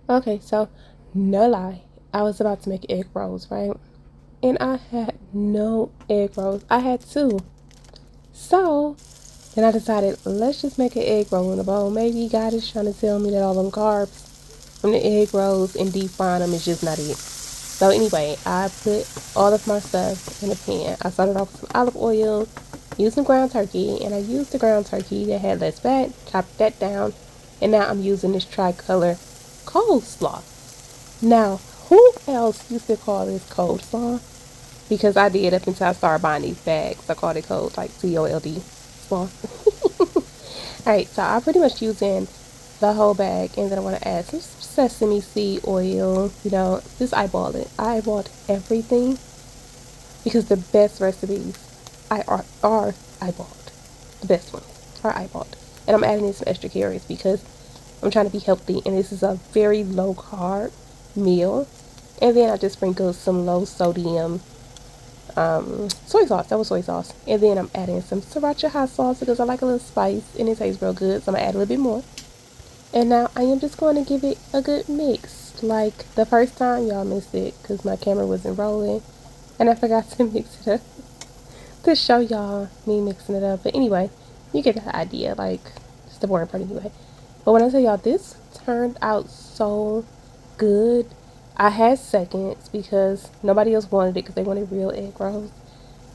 Okay, so no lie, I was about to make egg rolls, right? And I had no egg rolls. I had two. So then I decided, let's just make an egg roll in a bowl. Maybe God is trying to tell me that all them carbs from the egg rolls and deep frying them is just not it. So anyway, I put all of my stuff in a pan. I started off with some olive oil, used some ground turkey, and I used the ground turkey that had less fat, chopped that down, and now I'm using this tricolor coleslaw. Now, who else used to call this coleslaw? Because I did up until I started buying these bags. I called it cold, like COLD slaw. Alright, so I'm pretty much using the whole bag, and then I want to add some sesame seed oil. Just eyeball it. I eyeballed everything because the best recipes are eyeballed. The best ones are eyeballed. And I'm adding in some extra carrots because I'm trying to be healthy, and this is a very low carb meal. And then I just sprinkled some low sodium soy sauce. That was soy sauce. And then I'm adding some sriracha hot sauce because I like a little spice and it tastes real good. So I'm gonna add a little bit more. And now I am just going to give it a good mix. Like the first time, y'all missed it because my camera wasn't rolling, and I forgot to mix it up to show y'all me mixing it up. But anyway, you get the idea. Like it's the boring part anyway. But when I tell y'all this turned out so good, I had seconds because nobody else wanted it because they wanted real egg rolls.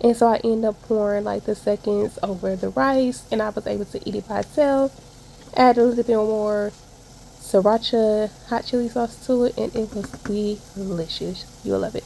And so I ended up pouring like the seconds over the rice, and I was able to eat it by itself. Add a little bit more sriracha hot chili sauce to it, and it was delicious. You'll love it.